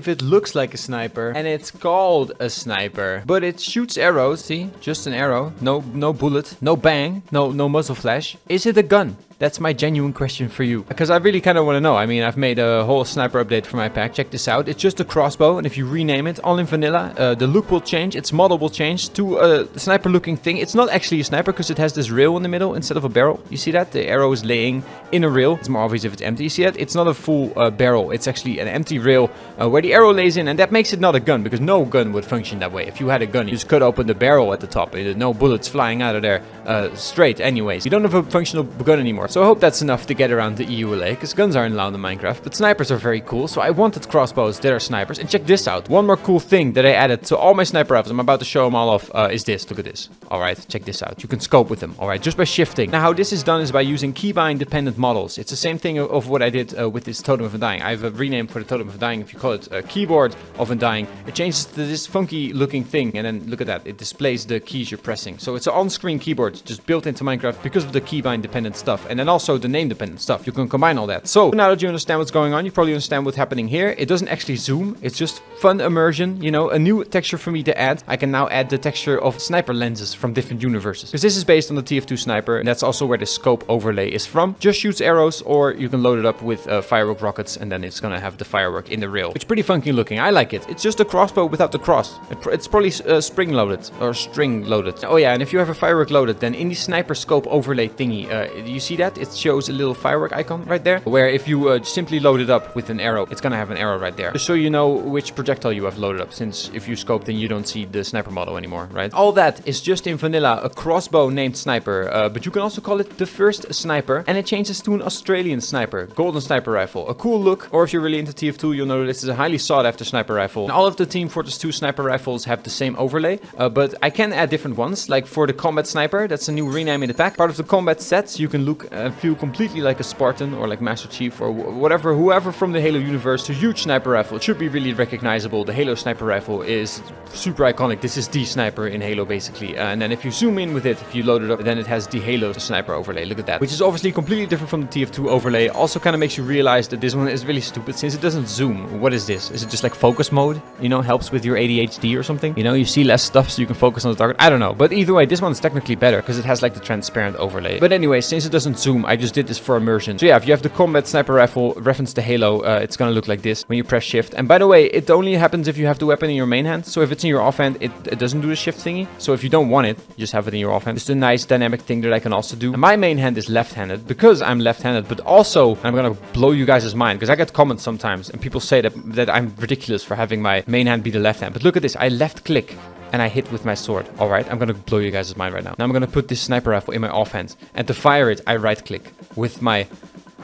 if it looks like a sniper and it's called a sniper, but it shoots arrows, see, just an arrow, no bullet, no bang, no muzzle flash, is it a gun? That's my genuine question for you, because I really kind of want to know. I mean, I've made a whole sniper update for my pack. Check this out. It's just a crossbow, and if you rename it, all in vanilla, the look will change, its model will change to a sniper looking thing. It's not actually a sniper because it has this rail in the middle instead of a barrel. You see that? The arrow is laying in a rail. It's more obvious if it's empty. You see that? It's not a full barrel. It's actually an empty rail where the arrow lays in, and that makes it not a gun, because no gun would function that way. If you had a gun, you just cut open the barrel at the top. No bullets flying out of there straight anyways. You don't have a functional gun anymore. So I hope that's enough to get around the EULA, because guns aren't allowed in Minecraft, but snipers are very cool, so I wanted crossbows that are snipers. And check this out. One more cool thing that I added to all my sniper rifles, I'm about to show them all off, is this. Look at this. Alright, check this out. You can scope with them, alright, just by shifting. Now how this is done is by using keybind dependent models. It's the same thing of what I did with this Totem of Undying. I have a rename for the Totem of Undying. If you call it a keyboard of Undying, it changes to this funky looking thing, and then look at that. It displays the keys you're pressing. So it's an on-screen keyboard just built into Minecraft because of the keybind dependent stuff, and then also the name dependent stuff. You can combine all that. So now that you understand what's going on, you probably understand what's happening here. It doesn't actually zoom. It's just fun immersion, you know, a new texture for me to add. I can now add the texture of sniper lenses from different universes, because this is based on the TF2 Sniper, and that's also where the scope overlay is from. Just shoots arrows, or you can load it up with firework rockets, and then it's gonna have the firework in the rail. It's pretty funky looking. I like it. It's just a crossbow without the cross. It's probably spring loaded or string loaded. Oh yeah, and if you have a firework loaded, then in the sniper scope overlay thingy, you see that? It shows a little firework icon right there, where if you simply load it up with an arrow, it's gonna have an arrow right there, just so you know which projectile you have loaded up, since if you scope, then you don't see the sniper model anymore, right? All that is just in vanilla, a crossbow named Sniper, but you can also call it the first sniper, and it changes to an Australian Sniper, golden sniper rifle, a cool look. Or if you're really into TF2, you'll know that this is a highly sought after sniper rifle. And all of the Team Fortress 2 sniper rifles have the same overlay, but I can add different ones, like for the combat sniper, that's a new rename in the pack. Part of the combat sets, you can look and feel completely like a Spartan, or like Master Chief, or whatever, whoever from the Halo universe. A huge sniper rifle. It should be really recognizable. The Halo sniper rifle is super iconic. This is the sniper in Halo, basically. And then if you zoom in with it, if you load it up, then it has the Halo sniper overlay. Look at that. Which is obviously completely different from the TF2 overlay. Also kind of makes you realize that this one is really stupid, since it doesn't zoom. What is this? Is it just like focus mode? You know, helps with your ADHD or something? You know, you see less stuff so you can focus on the target. I don't know. But either way, this one's technically better because it has like the transparent overlay. But anyway, since it doesn't zoom, I just did this for immersion. So yeah, if you have the combat sniper rifle reference to Halo, it's gonna look like this when you press shift. And by the way, it only happens if you have the weapon in your main hand. So if it's in your offhand, it doesn't do the shift thingy. So if you don't want it, you just have it in your offhand. It's a nice dynamic thing that I can also do. And my main hand is left-handed because I'm left-handed, but also I'm gonna blow you guys' mind, because I get comments sometimes and people say that I'm ridiculous for having my main hand be the left hand. But look at this, I left click and I hit with my sword. Alright, I'm gonna blow you guys' mind right now. Now I'm gonna put this sniper rifle in my offhand, and to fire it, I right click with my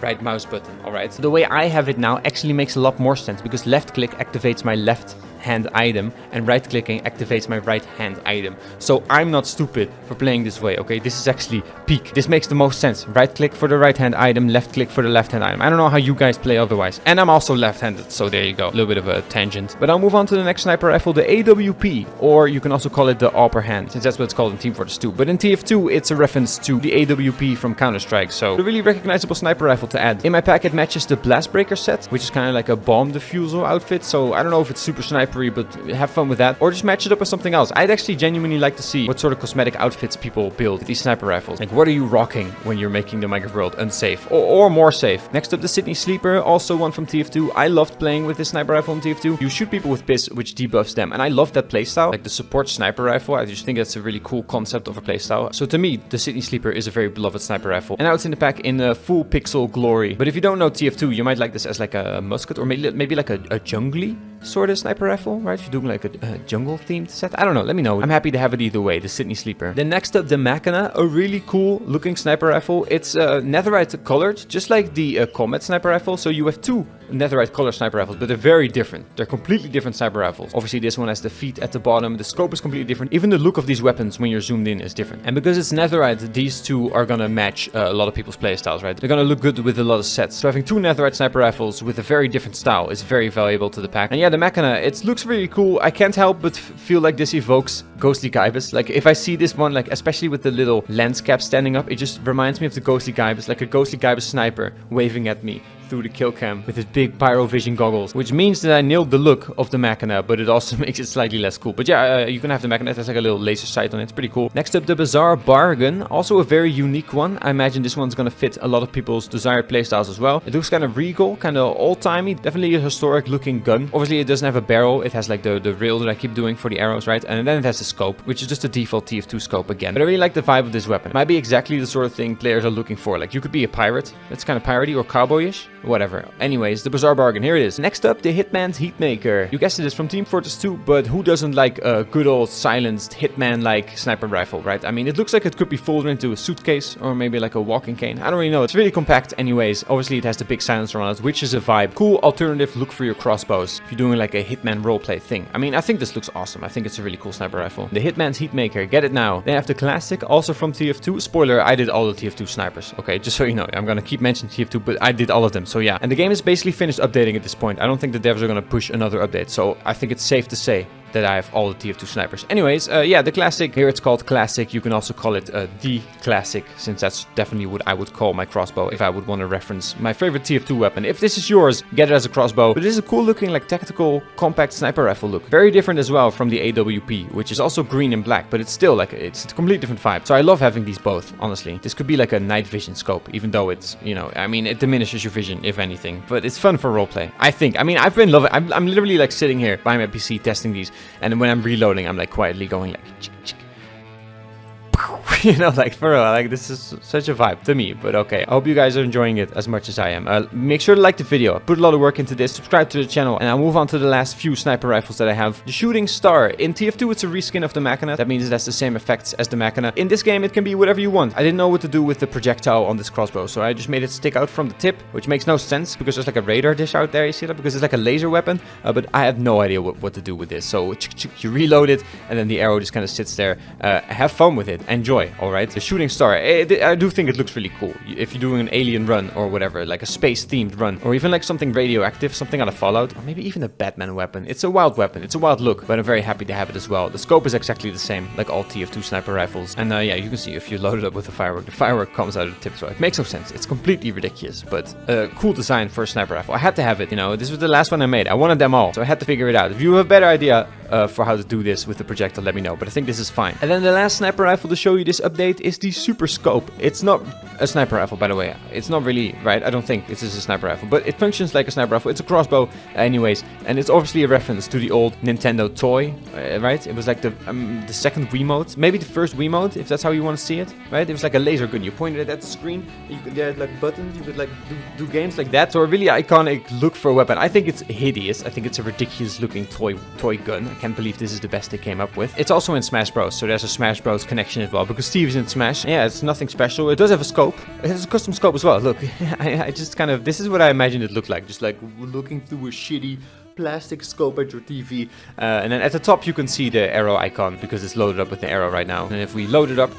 right mouse button. Alright, so the way I have it now actually makes a lot more sense, because left click activates my left hand item and right clicking activates my right hand item. So I'm not stupid for playing this way, okay? This is actually peak. This makes the most sense. Right click for the right hand item, left click for the left hand item. I don't know how you guys play otherwise. And I'm also left-handed, so there you go. A little bit of a tangent. But I'll move on to the next sniper rifle, the AWP, or you can also call it the AWPer Hand, since that's what it's called in Team Fortress 2. But in TF2, it's a reference to the AWP from Counter-Strike, so a really recognizable sniper rifle to add. In my pack, it matches the Blast Breaker set, which is kind of like a bomb diffusal outfit, so I don't know if it's super sniper, but have fun with that, or just match it up with something else. I'd actually genuinely like to see what sort of cosmetic outfits people build with these sniper rifles. Like, what are you rocking when you're making the Minecraft world unsafe or more safe? Next up, the Sydney Sleeper, also one from TF2. I loved playing with this sniper rifle in TF2. You shoot people with piss, which debuffs them, and I love that playstyle, like the support sniper rifle. I just think that's a really cool concept of a playstyle. So to me, the Sydney Sleeper is a very beloved sniper rifle, and now it's in the pack in full pixel glory. But if you don't know TF2, you might like this as like a musket, or maybe like a jungly sort of sniper rifle, right? If you're doing like a jungle themed set, I don't know, let me know. I'm happy to have it either way, the Sydney Sleeper. Then next up, the Machina, a really cool looking sniper rifle. It's netherite colored, just like the combat sniper rifle. So you have two netherite color sniper rifles, but they're very different. They're completely different sniper rifles. Obviously this one has the feet at the bottom, the scope is completely different. Even the look of these weapons when you're zoomed in is different. And because it's netherite, these two are gonna match a lot of people's playstyles, right? They're gonna look good with a lot of sets. So having two netherite sniper rifles with a very different style is very valuable to the pack. And yeah, the Machina, it looks really cool. I can't help but feel like this evokes Ghostly Guybus. Like if I see this one, like especially with the little lens cap standing up, it just reminds me of the Ghostly Guybus, like a Ghostly Guybus sniper waving at me through the kill cam with his big pyrovision goggles, which means that I nailed the look of the Machina, but it also makes it slightly less cool. But yeah, you can have the Machina. It has like a little laser sight on it. It's pretty cool. Next up, the Bazaar Bargain. Also a very unique one. I imagine this one's gonna fit a lot of people's desired playstyles as well. It looks kind of regal, kind of old-timey. Definitely a historic looking gun. Obviously, it doesn't have a barrel. It has like the rail that I keep doing for the arrows, right? And then it has the scope, which is just a default TF2 scope again. But I really like the vibe of this weapon. It might be exactly the sort of thing players are looking for. Like, you could be a pirate. That's kind of piratey or cowboyish. Whatever. Anyways, the Bazaar Bargain. Here it is. Next up, the Hitmans Heatmaker. You guessed it, it's from Team Fortress 2, but who doesn't like a good old silenced Hitman-like sniper rifle, right? I mean, it looks like it could be folded into a suitcase or maybe like a walking cane. I don't really know. It's really compact anyways. Obviously, it has the big silencer on it, which is a vibe. Cool alternative look for your crossbows if you're doing like a Hitman roleplay thing. I mean, I think this looks awesome. I think it's a really cool sniper rifle. The Hitman's Heatmaker. Get it now. Then I have the classic, also from TF2. Spoiler, I did all the TF2 snipers. Okay, just so you know. I'm gonna keep mentioning TF2, but I did all of them. So yeah. And the game is basically finished updating at this point. I don't think the devs are gonna push another update. So I think it's safe to say that I have all the TF2 snipers. Anyways, yeah, the classic. Here it's called classic. You can also call it the classic, since that's definitely what I would call my crossbow if I would want to reference my favorite TF2 weapon. If this is yours, get it as a crossbow. But it is a cool looking, like, tactical, compact sniper rifle look. Very different as well from the AWP, which is also green and black, but it's still like, it's a completely different vibe. So I love having these both, honestly. This could be like a night vision scope, even though it's, you know, I mean, it diminishes your vision, if anything. But it's fun for roleplay, I think. I mean, I've been loving, I'm literally like sitting here by my PC testing these, and when I'm reloading, I'm like quietly going like, chick, chick. You know, like, for real, like, this is such a vibe to me. But okay, I hope you guys are enjoying it as much as I am. Make sure to like the video. I put a lot of work into this. Subscribe to the channel, and I'll move on to the last few sniper rifles that I have. The Shooting Star. In TF2, it's a reskin of the Machina. That means it has the same effects as the Machina. In this game, it can be whatever you want. I didn't know what to do with the projectile on this crossbow, so I just made it stick out from the tip, which makes no sense because there's like a radar dish out there. You see that? Because it's like a laser weapon, but I have no idea what to do with this. So you reload it, and then the arrow just kind of sits there. Have fun with it. Enjoy. All right. The Shooting Star. I do think it looks really cool. If you're doing an alien run or whatever, like a space-themed run, or even like something radioactive, something out of Fallout, or maybe even a Batman weapon. It's a wild weapon. It's a wild look, but I'm very happy to have it as well. The scope is exactly the same, like all TF2 sniper rifles. And yeah, you can see if you load it up with a firework, the firework comes out of the tip, so it makes no sense. It's completely ridiculous, but cool design for a sniper rifle. I had to have it, you know. This was the last one I made. I wanted them all, so I had to figure it out. If you have a better idea for how to do this with the projectile, let me know. But I think this is fine. And then the last sniper rifle to show you this update is the Super Scope. It's not a sniper rifle, by the way. It's not really, right? I don't think this is a sniper rifle, but it functions like a sniper rifle. It's a crossbow anyways, and it's obviously a reference to the old Nintendo toy, right? It was like the second Wiimote, maybe the first Wiimote, if that's how you want to see it, right? It was like a laser gun. You pointed it at the screen, you could get like buttons, you could like do games like that. So a really iconic look for a weapon. I think it's hideous. I think it's a ridiculous looking toy gun. I can't believe this is the best they came up with. It's also in Smash Bros, so there's a Smash Bros connection as well, because Steve is in Smash. Yeah, it's nothing special. It does have a scope. It has a custom scope as well. Look, I just kind of, this is what I imagined it looked like. Just like looking through a shitty plastic scope at your TV. And then at the top you can see the arrow icon because it's loaded up with the arrow right now. And if we load it up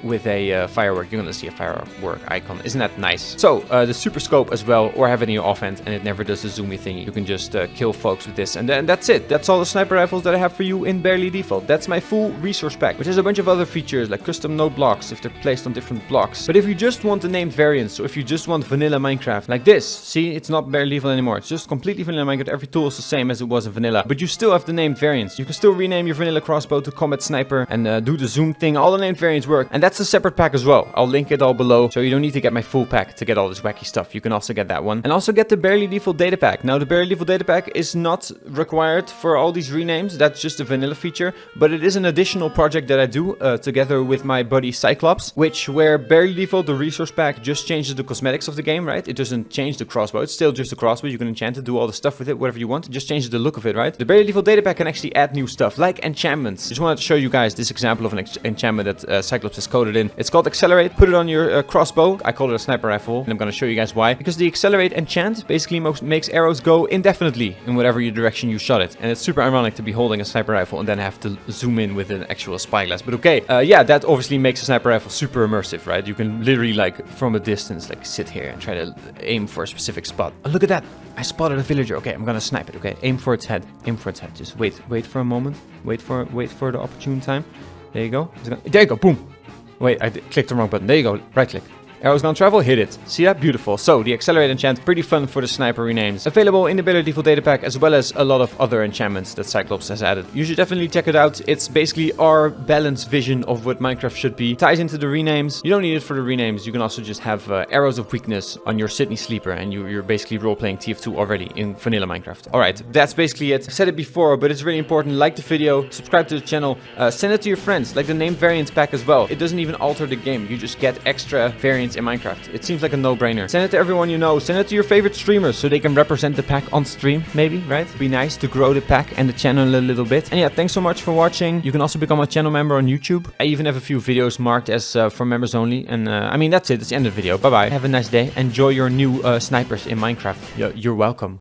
with a firework, you're gonna see a firework icon. Isn't that nice? So the super scope as well, or have it in your offhand, and it never does the zoomy thing. You can just kill folks with this, and then that's it. That's all the sniper rifles that I have for you in barely default. That's my full resource pack, which has a bunch of other features like custom node blocks if they're placed on different blocks. But if you just want the named variants, so if you just want vanilla Minecraft like this, see, it's not barely default anymore. It's just completely vanilla Minecraft. Every tool is the same as it was in vanilla, but you still have the named variants. You can still rename your vanilla crossbow to combat sniper and do the zoom thing. All the named variants work, and that's a separate pack as well. I'll link it all below, so you don't need to get my full pack to get all this wacky stuff. You can also get that one, and also get the barely default data pack. Now the barely default data pack is not required for all these renames. That's just a vanilla feature, but it is an additional project that I do together with my buddy CYKLOPPS, where barely default, the resource pack, just changes the cosmetics of the game, right? It doesn't change the crossbow. It's still just a crossbow. You can enchant it, do all the stuff with it, whatever you want. It just changes the look of it, right? The barely default data pack can actually add new stuff like enchantments. Just wanted to show you guys this example of an enchantment that CYKLOPPS has coded in. It's called Accelerate. Put it on your crossbow. I call it a sniper rifle, and I'm going to show you guys why. Because the Accelerate enchant basically makes arrows go indefinitely in whatever your direction you shot it. And it's super ironic to be holding a sniper rifle and then have to zoom in with an actual spyglass. But okay, yeah, that obviously makes a sniper rifle super immersive, right? You can literally, like, from a distance, like, sit here and try to aim for a specific spot. Oh, look at that. I spotted a villager. Okay, I'm gonna snipe it. Okay, aim for its head. Aim for its head. Just wait for a moment. Wait for the opportune time. There you go. There you go. Boom. Wait, I clicked the wrong button. There you go. Right click. Arrow's gonna travel, hit it. See that? Beautiful. So the accelerate enchant, pretty fun for the sniper renames. Available in the Better Default data pack, as well as a lot of other enchantments that CYKLOPPS has added. You should definitely check it out. It's basically our balanced vision of what Minecraft should be. Ties into the renames. You don't need it for the renames. You can also just have arrows of weakness on your Sydney Sleeper, and you're basically role-playing TF2 already in vanilla Minecraft. Alright, that's basically it. I've said it before, but it's really important. Like the video, subscribe to the channel, send it to your friends, like the name variants pack as well. It doesn't even alter the game. You just get extra variants in Minecraft. It seems like a no-brainer. Send it to everyone you know. Send it to your favorite streamers so they can represent the pack on stream, maybe, right? It'd be nice to grow the pack and the channel a little bit. And yeah, thanks so much for watching. You can also become a channel member on YouTube. I even have a few videos marked as for members only. And I mean, that's it. It's the end of the video. Bye-bye. Have a nice day. Enjoy your new snipers in Minecraft. You're welcome.